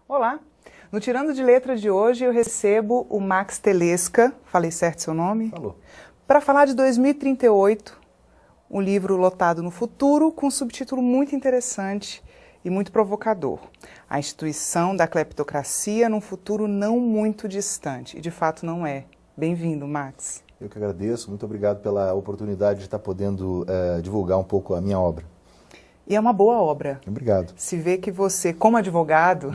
Olá! No Tirando de Letra de hoje eu recebo o Max Telesca, falei certo seu nome? Falou. Para falar de 2038, um livro lotado no futuro com um subtítulo muito interessante e muito provocador. A instituição da cleptocracia num futuro não muito distante. E de fato não é. Bem-vindo, Max. Eu que agradeço, muito obrigado pela oportunidade de estar podendo divulgar um pouco a minha obra. E é uma boa obra. Obrigado. Se vê que você, como advogado,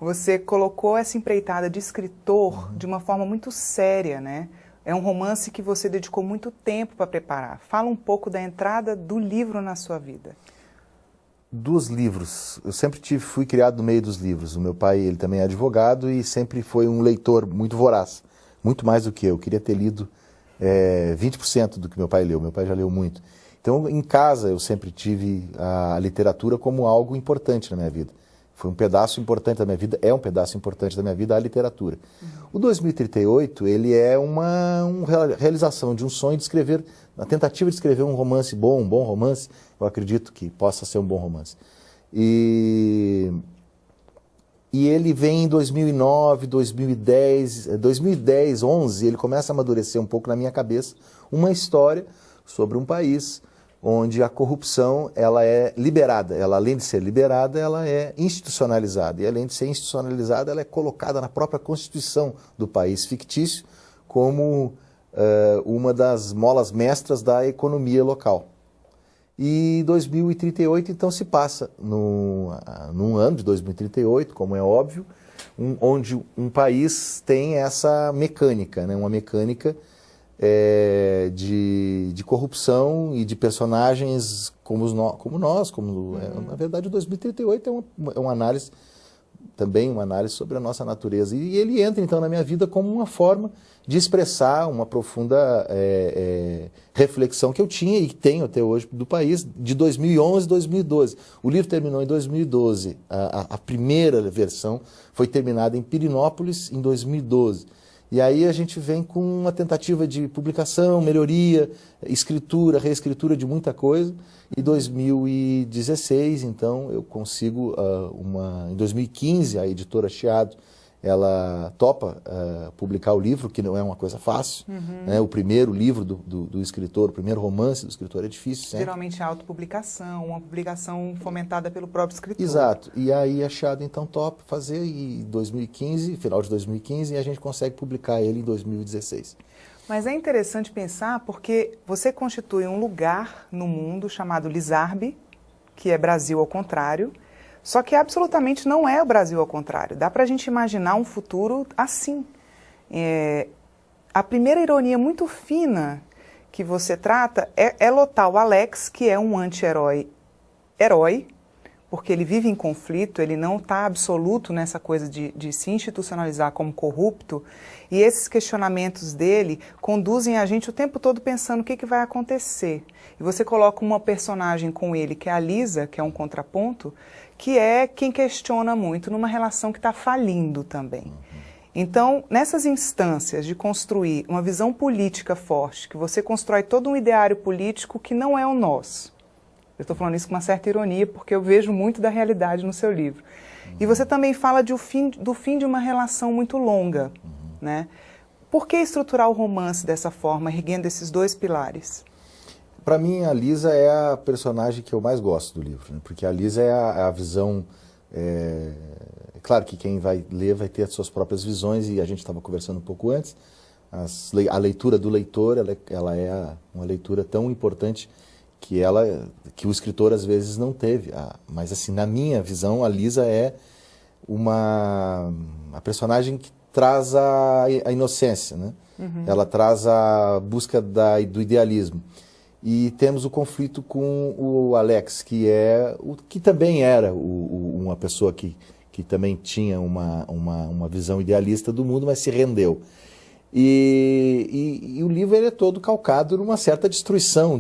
você colocou essa empreitada de escritor de uma forma muito séria, né? É um romance que você dedicou muito tempo para preparar. Fala um pouco da entrada do livro na sua vida. Dos livros, eu sempre fui criado no meio dos livros. O meu pai, ele também é advogado e sempre foi um leitor muito voraz, muito mais do que eu. Eu queria ter lido 20% do que meu pai leu. Meu pai já leu muito. Então, em casa, eu sempre tive a literatura como algo importante na minha vida. Foi um pedaço importante da minha vida, é um pedaço importante da minha vida, a literatura. O 2038, ele é uma realização de um sonho de escrever, na tentativa de escrever um romance bom, um bom romance. Eu acredito que possa ser um bom romance. E ele vem em 2009, 2010, 2011, ele começa a amadurecer um pouco na minha cabeça uma história sobre um país onde a corrupção ela é liberada. Ela, além de ser liberada, ela é institucionalizada. E além de ser institucionalizada, ela é colocada na própria Constituição do país fictício como uma das molas mestras da economia local. E 2038, então, se passa num ano de 2038, como é óbvio, onde um país tem essa mecânica, né? Uma mecânica de corrupção e de personagens como nós. Na verdade, o 2038 é uma análise, também uma análise sobre a nossa natureza. E ele entra, então, na minha vida como uma forma de expressar uma profunda reflexão que eu tinha e que tenho até hoje do país, de 2011 e 2012. O livro terminou em 2012. A primeira versão foi terminada em Pirinópolis em 2012. E aí a gente vem com uma tentativa de publicação, melhoria, escritura, reescritura de muita coisa. Em 2016, então, eu consigo, em 2015, a editora Chiado, ela topa publicar o livro, que não é uma coisa fácil. Né? O primeiro livro do escritor, o primeiro romance do escritor é difícil sempre. Geralmente é autopublicação, uma publicação fomentada pelo próprio escritor. Exato. E aí a Chiado então topa fazer em 2015, final de 2015, e a gente consegue publicar ele em 2016. Mas é interessante pensar porque você constitui um lugar no mundo chamado Lizarbe, que é Brasil ao contrário, só que absolutamente não é o Brasil ao contrário. Dá para a gente imaginar um futuro assim. A primeira ironia muito fina que você trata é lotar o Alex, que é um anti-herói, porque ele vive em conflito, ele não está absoluto nessa coisa de se institucionalizar como corrupto, e esses questionamentos dele conduzem a gente o tempo todo pensando o que vai acontecer. E você coloca uma personagem com ele, que é a Lisa, que é um contraponto, que é quem questiona muito numa relação que está falindo também. Então, nessas instâncias de construir uma visão política forte, que você constrói todo um ideário político que não é o nosso. Eu estou falando isso com uma certa ironia, porque eu vejo muito da realidade no seu livro. E você também fala do fim de uma relação muito longa. Né? Por que estruturar o romance dessa forma, erguendo esses dois pilares? Para mim, a Lisa é a personagem que eu mais gosto do livro, né? Porque a Lisa é a visão... É claro que quem vai ler vai ter as suas próprias visões, e a gente estava conversando um pouco antes. A leitura do leitor, ela é uma leitura tão importante que o escritor às vezes não teve. Mas assim, na minha visão, a Lisa é a personagem que traz a inocência, né? Ela traz a busca do idealismo. E temos o conflito com o Alex, que também era uma pessoa que também tinha uma visão idealista do mundo, mas se rendeu. E o livro ele é todo calcado numa certa destruição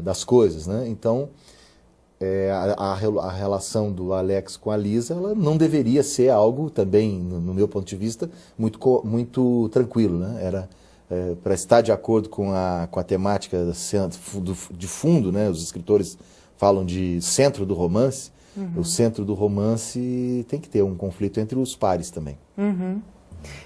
das coisas, né? Então, a relação do Alex com a Lisa, ela não deveria ser algo também, no meu ponto de vista, muito tranquilo, né? Para estar de acordo com a temática de fundo, né? Os escritores falam de centro do romance, O centro do romance tem que ter um conflito entre os pares também.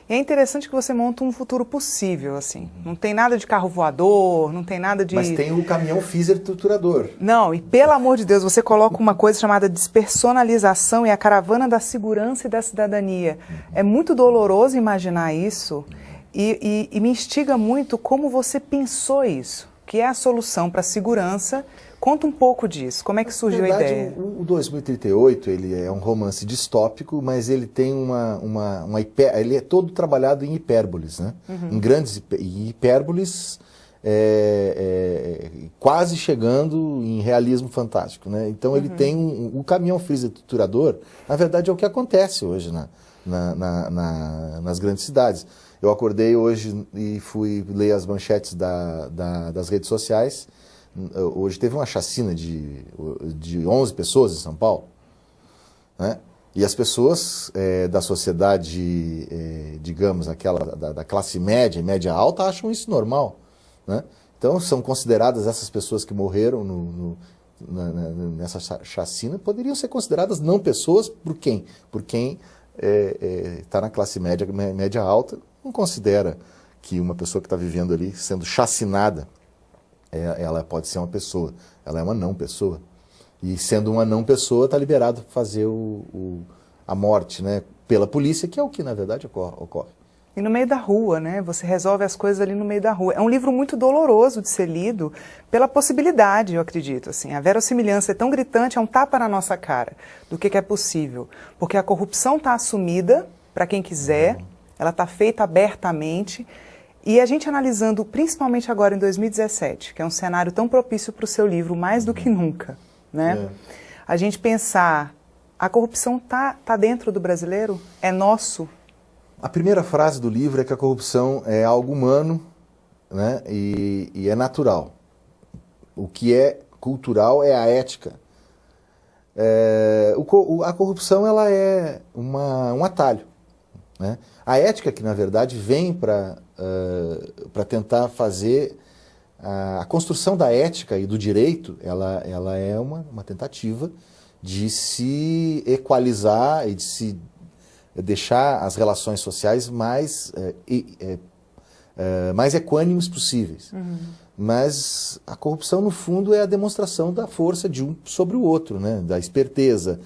E é interessante que você monta um futuro possível, assim. Não tem nada de carro voador, não tem nada de... Mas tem o caminhão Fizer triturador. Não, e pelo amor de Deus, você coloca uma coisa chamada despersonalização e a caravana da segurança e da cidadania. É muito doloroso imaginar isso e me instiga muito como você pensou isso, que é a solução para a segurança. Conta um pouco disso, como é que surgiu a ideia? O 2038, ele é um romance distópico, mas ele tem ele é todo trabalhado em hipérboles, né? Em grandes hipérboles, quase chegando em realismo fantástico, né? Então ele tem o caminhão freezer triturador, na verdade é o que acontece hoje nas grandes cidades. Eu acordei hoje e fui ler as manchetes das redes sociais. Hoje teve uma chacina de 11 pessoas em São Paulo, né? E as pessoas da sociedade, digamos, aquela da classe média e média alta, acham isso normal, né? Então são consideradas essas pessoas que morreram nessa chacina, poderiam ser consideradas não pessoas por quem? Por quem está na classe média alta, não considera que uma pessoa que está vivendo ali, sendo chacinada, ela pode ser uma pessoa, ela é uma não pessoa. E sendo uma não pessoa, está liberado fazer a morte, né, pela polícia, que é o que na verdade ocorre. E no meio da rua, né? Você resolve as coisas ali no meio da rua. É um livro muito doloroso de ser lido pela possibilidade, eu acredito. Assim. A verossimilhança é tão gritante, é um tapa na nossa cara do que é possível. Porque a corrupção está assumida para quem quiser, ela está feita abertamente. E a gente analisando, principalmente agora em 2017, que é um cenário tão propício para o seu livro, mais do que nunca, né? A gente pensar, a corrupção tá dentro do brasileiro? É nosso? A primeira frase do livro é que a corrupção é algo humano, né? E é natural. O que é cultural é a ética. A corrupção ela é um atalho, né? A ética que, na verdade, vem para tentar fazer a construção da ética e do direito, ela é uma tentativa de se equalizar e de se deixar as relações sociais mais equânimes possíveis. Mas a corrupção, no fundo, é a demonstração da força de um sobre o outro, né? Da esperteza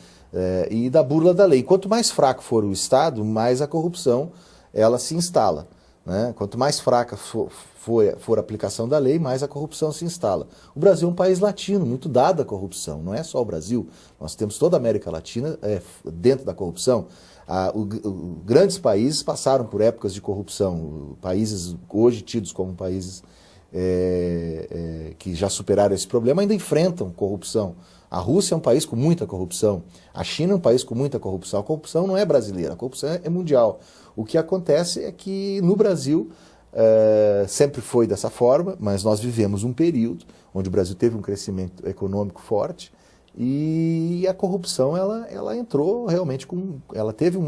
e da burla da lei. Quanto mais fraco for o Estado, mais a corrupção ela se instala, né? Quanto mais fraca for a aplicação da lei, mais a corrupção se instala. O Brasil é um país latino, muito dado à corrupção. Não é só o Brasil, nós temos toda a América Latina dentro da corrupção. Grandes países passaram por épocas de corrupção. Países hoje tidos como países que já superaram esse problema ainda enfrentam corrupção. A Rússia é um país com muita corrupção. A China é um país com muita corrupção. A corrupção não é brasileira, a corrupção é mundial. O que acontece é que no Brasil sempre foi dessa forma, mas nós vivemos um período onde o Brasil teve um crescimento econômico forte e a corrupção ela entrou realmente ela teve um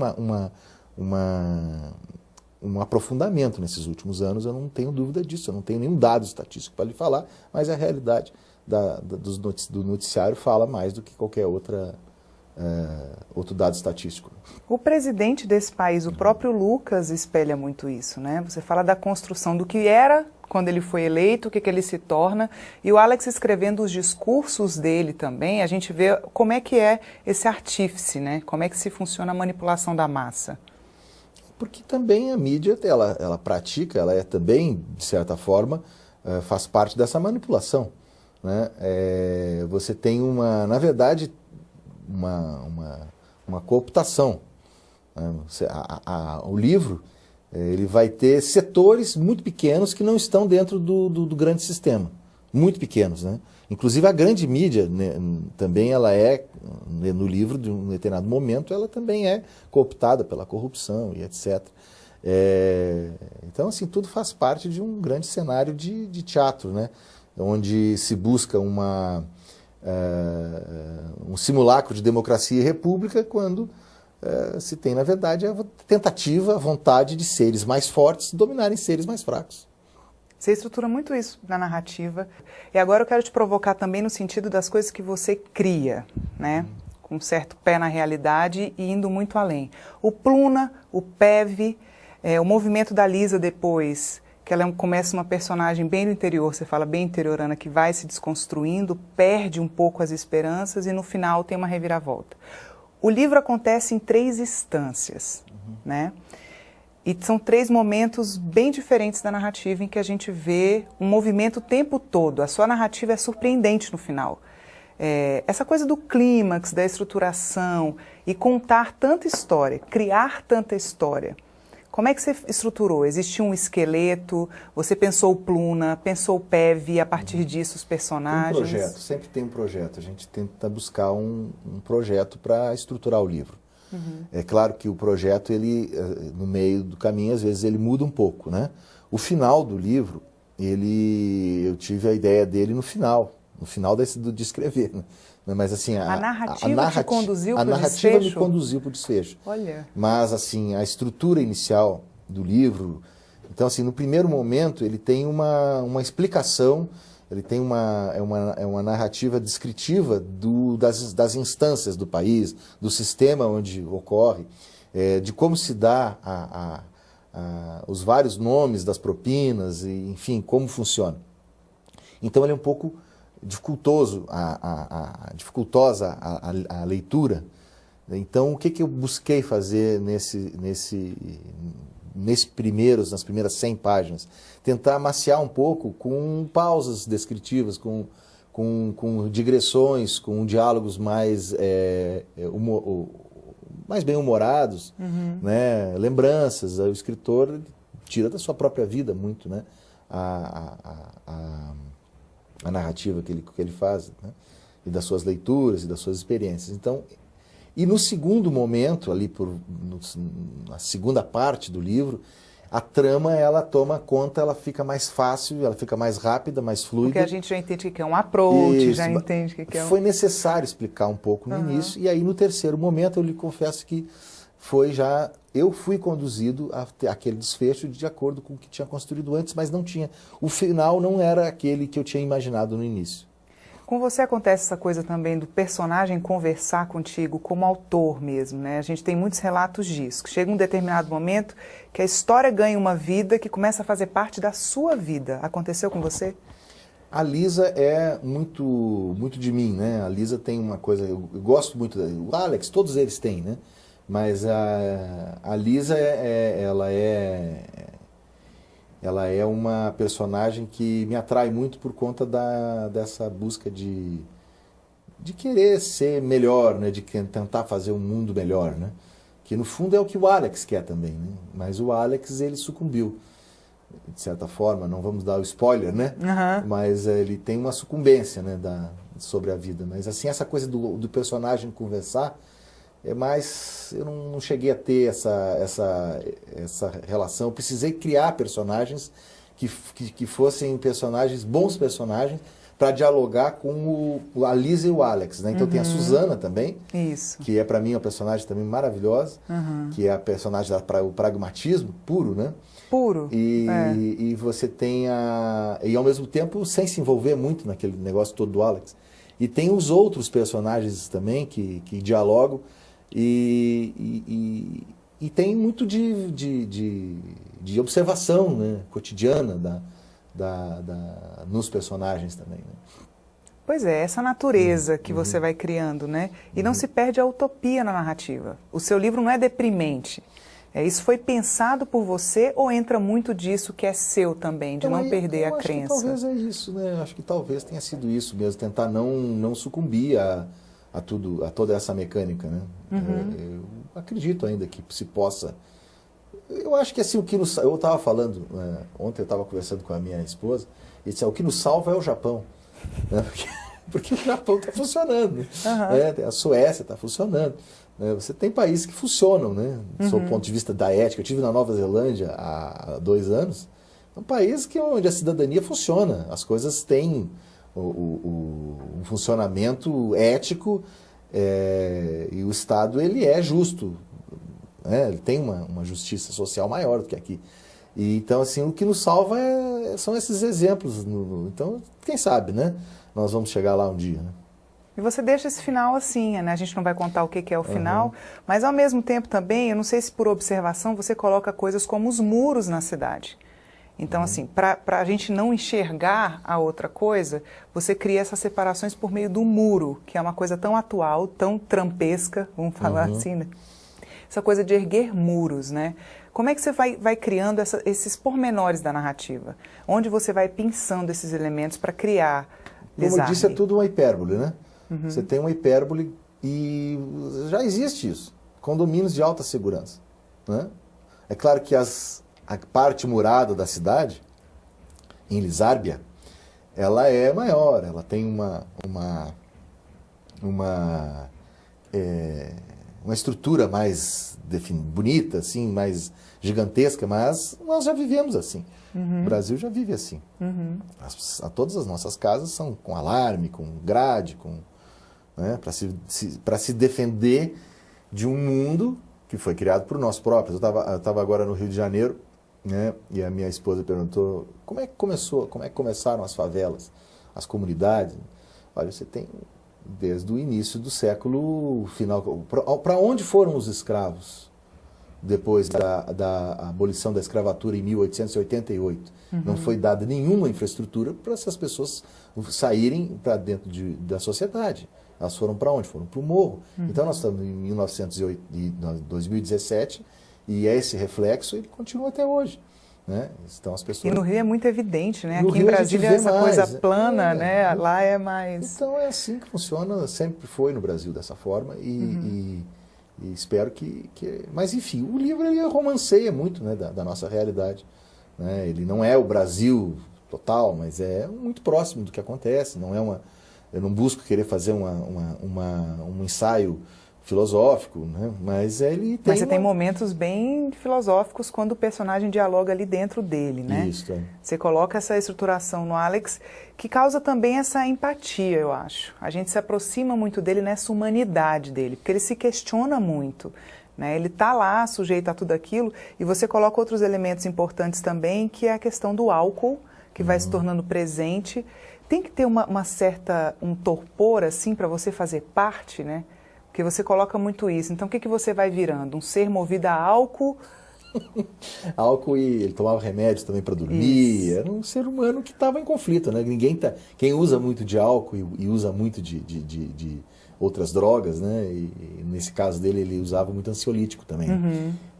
aprofundamento nesses últimos anos, eu não tenho dúvida disso, eu não tenho nenhum dado estatístico para lhe falar, mas a realidade do noticiário fala mais do que qualquer outro dado estatístico. O presidente desse país, o próprio Lucas, espelha muito isso, né? Você fala da construção do que era quando ele foi eleito, o que ele se torna, e o Alex escrevendo os discursos dele também, a gente vê como é que é esse artífice, né? Como é que se funciona a manipulação da massa. Porque também a mídia, ela pratica, ela também, de certa forma, faz parte dessa manipulação, né? Você tem na verdade, uma cooptação, né? O livro ele vai ter setores muito pequenos que não estão dentro do grande sistema, muito pequenos, né? Inclusive a grande mídia, né, também ela no livro, de um determinado momento, ela também é cooptada pela corrupção e etc. Então, assim, tudo faz parte de um grande cenário de teatro, né? Onde se busca um simulacro de democracia e república quando se tem, na verdade, a tentativa, a vontade de seres mais fortes dominarem seres mais fracos. Você estrutura muito isso na narrativa. E agora eu quero te provocar também no sentido das coisas que você cria, né? com um certo pé na realidade e indo muito além. O Pluna, o Pev, o movimento da Lisa depois, que ela começa uma personagem bem do interior, você fala bem interiorana, que vai se desconstruindo, perde um pouco as esperanças e no final tem uma reviravolta. O livro acontece em 3 instâncias, né? E são 3 momentos bem diferentes da narrativa em que a gente vê um movimento o tempo todo. A sua narrativa é surpreendente no final. Essa coisa do clímax, da estruturação e contar tanta história, criar tanta história. Como é que você estruturou? Existia um esqueleto, você pensou o Pluna, pensou o Pev, a partir disso os personagens? Tem um projeto, sempre tem um projeto. A gente tenta buscar um projeto para estruturar o livro. É claro que o projeto, ele, no meio do caminho, às vezes ele muda um pouco, né? O final do livro, eu tive a ideia dele no final de escrever, né? Mas assim, a narrativa te conduziu para o desfecho? A narrativa me conduziu para o desfecho. Olha. Mas assim, a estrutura inicial do livro, então assim, no primeiro momento ele tem uma explicação, ele tem uma narrativa descritiva das instâncias do país, do sistema onde ocorre, de como se dá os vários nomes das propinas, e, enfim, como funciona. Então ele é um pouco dificultosa a leitura. Então o que eu busquei fazer nas primeiras 100 páginas? Tentar amaciar um pouco com pausas descritivas, com digressões, com diálogos mais bem-humorados, né? Lembranças. O escritor tira da sua própria vida muito, né? A narrativa que ele faz, né? E das suas leituras e das suas experiências. Então, e no segundo momento, ali na segunda parte do livro, a trama, ela toma conta, ela fica mais fácil, ela fica mais rápida, mais fluida. Porque a gente já entende o que é um approach, já entende o que é um... Foi necessário explicar um pouco no início, e aí no terceiro momento eu lhe confesso que eu fui conduzido àquele desfecho de acordo com o que tinha construído antes, mas não tinha. O final não era aquele que eu tinha imaginado no início. Com você acontece essa coisa também do personagem conversar contigo como autor mesmo, né? A gente tem muitos relatos disso. Chega um determinado momento que a história ganha uma vida que começa a fazer parte da sua vida. Aconteceu com você? A Lisa é muito, muito de mim, né? A Lisa tem uma coisa, eu gosto muito, o Alex, todos eles têm, né? Mas a Lisa, ela é uma personagem que me atrai muito por conta dessa busca de querer ser melhor, né? De tentar fazer um mundo melhor, né? Que no fundo é o que o Alex quer também, né? Mas o Alex, ele sucumbiu, de certa forma, não vamos dar o spoiler, né? Mas ele tem uma sucumbência, né? Sobre a vida. Mas assim, essa coisa do personagem conversar, eu não cheguei a ter essa relação. Eu precisei criar personagens que fossem bons personagens, para dialogar com a Lisa e o Alex, né? Então tem a Susana também, que é para mim uma personagem também maravilhosa, que é a personagem o pragmatismo puro, né? Puro. E você tem e ao mesmo tempo sem se envolver muito naquele negócio todo do Alex. E tem os outros personagens também que dialogam. E tem muito de observação, né, cotidiana nos personagens também. Né? Pois é, essa natureza que você vai criando, né? E não se perde a utopia na narrativa. O seu livro não é deprimente. Isso foi pensado por você ou entra muito disso que é seu também, de não perder a crença? Acho que talvez é isso, né? Acho que talvez tenha sido isso mesmo, tentar não sucumbir a toda essa mecânica, né? Eu acredito ainda que se possa. Eu acho que assim, eu estava falando, ontem eu estava conversando com a minha esposa, e disse, o que nos salva é o Japão. Né? Porque o Japão está funcionando. Né? A Suécia está funcionando. Né? Você tem países que funcionam, né? Sob o ponto de vista da ética. Eu estive na Nova Zelândia há 2 anos. É um país onde a cidadania funciona. As coisas têm um funcionamento ético, e o Estado, ele é justo, né? Ele tem uma justiça social maior do que aqui. E, então, assim, o que nos salva são esses exemplos. Então, quem sabe, né? Nós vamos chegar lá um dia, né? E você deixa esse final assim, né? A gente não vai contar o que é o final, mas ao mesmo tempo também, eu não sei se por observação você coloca coisas como os muros na cidade. Então, assim, para a gente não enxergar a outra coisa, você cria essas separações por meio do muro, que é uma coisa tão atual, tão trampesca, vamos falar assim, né? Essa coisa de erguer muros, né? Como é que você vai criando esses pormenores da narrativa? Onde você vai pensando esses elementos para criar Como eu disse, é tudo uma hipérbole, né? Você tem uma hipérbole e já existe isso. Condomínios de alta segurança, né? É claro que a parte murada da cidade, em Lisárbia, ela é maior, ela tem uma estrutura mais bonita, assim, mais gigantesca, mas nós já vivemos assim. O Brasil já vive assim. Todas as nossas casas são com alarme, com grade, né, para se defender de um mundo que foi criado por nós próprios. Eu estava agora no Rio de Janeiro, né, e a minha esposa perguntou como é que começaram as favelas, as comunidades. Olha, você tem desde o início do século final. Para onde foram os escravos depois da abolição da escravatura em 1888? Não foi dada nenhuma infraestrutura para essas pessoas saírem para dentro da sociedade. Elas foram para onde? Foram para o morro. Então nós estamos em 2017 e esse reflexo ele continua até hoje. Né? Então, as pessoas... E no Rio é muito evidente, né? No Aqui Rio em Brasília é essa coisa plana, né? É. Lá é mais... Então é assim que funciona, sempre foi no Brasil dessa forma e espero que... Mas enfim, o livro ele romanceia muito, né, da nossa realidade. Né? Ele não é o Brasil total, mas é muito próximo do que acontece. Não é eu não busco querer fazer um ensaio filosófico, né? Mas ele tem... Mas você tem momentos bem filosóficos quando o personagem dialoga ali dentro dele, né? Isso, é. Você coloca essa estruturação no Alex, que causa também essa empatia, eu acho. A gente se aproxima muito dele nessa humanidade dele, porque ele se questiona muito, né? Ele está lá, sujeito a tudo aquilo, e você coloca outros elementos importantes também, que é a questão do álcool, que vai se tornando presente. Tem que ter um torpor, assim, para você fazer parte, né? Porque você coloca muito isso. Então, o que você vai virando? Um ser movido a álcool? Álcool e ele tomava remédios também para dormir. Isso. Era um ser humano que estava em conflito, né? Quem usa muito de álcool e usa muito de outras drogas, né? E nesse caso dele, ele usava muito ansiolítico também.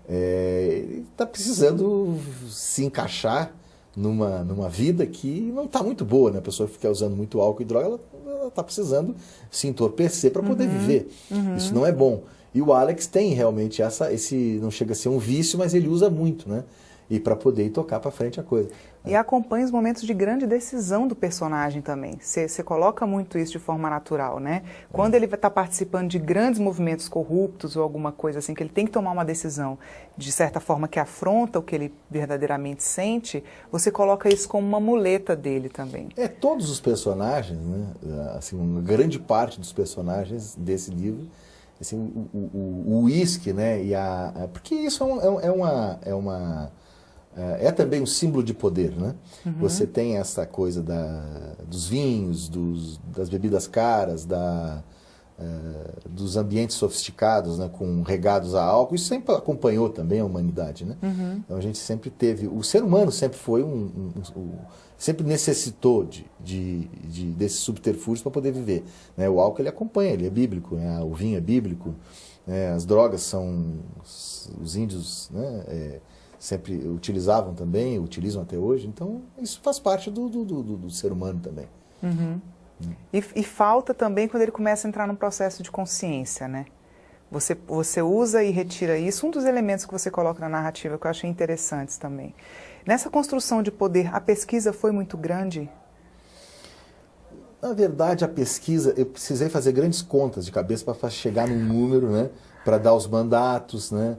Ele está precisando se encaixar numa vida que não está muito boa, né? A pessoa que fica usando muito álcool e droga, ela está precisando se entorpecer para poder viver. Isso não é bom. E o Alex tem realmente esse, não chega a ser um vício, mas ele usa muito, né? E para poder ir tocar para frente a coisa. E acompanha os momentos de grande decisão do personagem também. Você coloca muito isso de forma natural, né? Quando ele está participando de grandes movimentos corruptos ou alguma coisa assim, que ele tem que tomar uma decisão de certa forma que afronta o que ele verdadeiramente sente, você coloca isso como uma muleta dele também. Todos os personagens, né? Assim, uma grande parte dos personagens desse livro, assim, o uísque, né? Porque isso é também um símbolo de poder, né? Você tem essa coisa dos vinhos, das bebidas caras, dos ambientes sofisticados, né, com regados a álcool. Isso sempre acompanhou também a humanidade, né? Então a gente sempre teve... O ser humano sempre foi sempre necessitou desses subterfúgios para poder viver, né? O álcool ele acompanha, ele é bíblico, né? O vinho é bíblico, né? As drogas são... Os índios, né, sempre utilizavam também, utilizam até hoje. Então, isso faz parte do ser humano também. E falta também quando ele começa a entrar num processo de consciência, né? Você usa e retira isso. Um dos elementos que você coloca na narrativa que eu achei interessantes também. Nessa construção de poder, a pesquisa foi muito grande? Na verdade, a pesquisa, eu precisei fazer grandes contas de cabeça para chegar num número, né? Para dar os mandatos, né?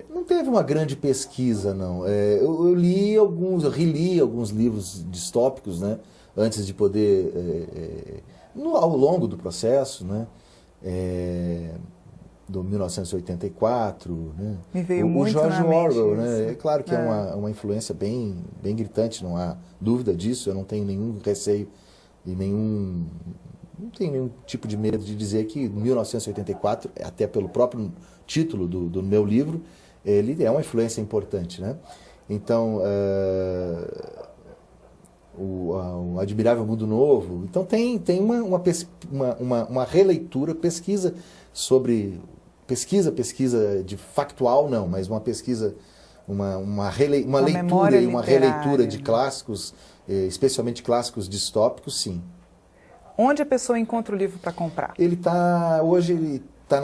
Não teve uma grande pesquisa, não. Eu reli alguns livros distópicos, né? Antes de poder, ao longo do processo, né? Do 1984, né? Me veio o muito George na mente Orwell, né? isso. É claro que é uma influência bem não tenho nenhum tipo de medo de dizer que 1984, até pelo próprio título do meu livro, ele é uma influência importante, né? Então, o Admirável Mundo Novo, então tem uma releitura, pesquisa de factual não, mas uma pesquisa, uma leitura e uma releitura de clássicos, especialmente clássicos distópicos, sim. Onde a pessoa encontra o livro para comprar? Hoje ele está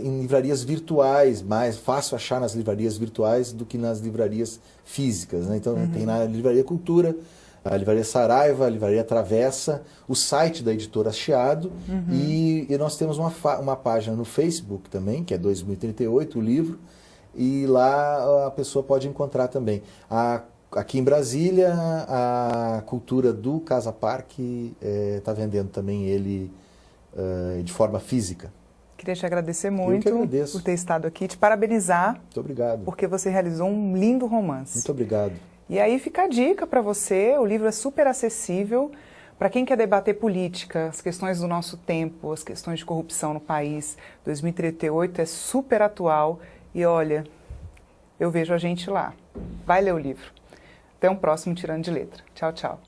em livrarias virtuais, mais fácil achar nas livrarias virtuais do que nas livrarias físicas, né? Então tem na Livraria Cultura, a Livraria Saraiva, a Livraria Travessa, o site da Editora Chiado, e nós temos uma página no Facebook também, que é 2038, o livro, e lá a pessoa pode encontrar também. Aqui em Brasília, a Cultura do Casa Parque está vendendo também ele de forma física. Queria te agradecer muito por ter estado aqui, te parabenizar. Muito obrigado. Porque você realizou um lindo romance. Muito obrigado. E aí fica a dica para você, o livro é super acessível para quem quer debater política, as questões do nosso tempo, as questões de corrupção no país. 2038 é super atual e olha, eu vejo a gente lá. Vai ler o livro. Até um próximo Tirando de Letra. Tchau, tchau.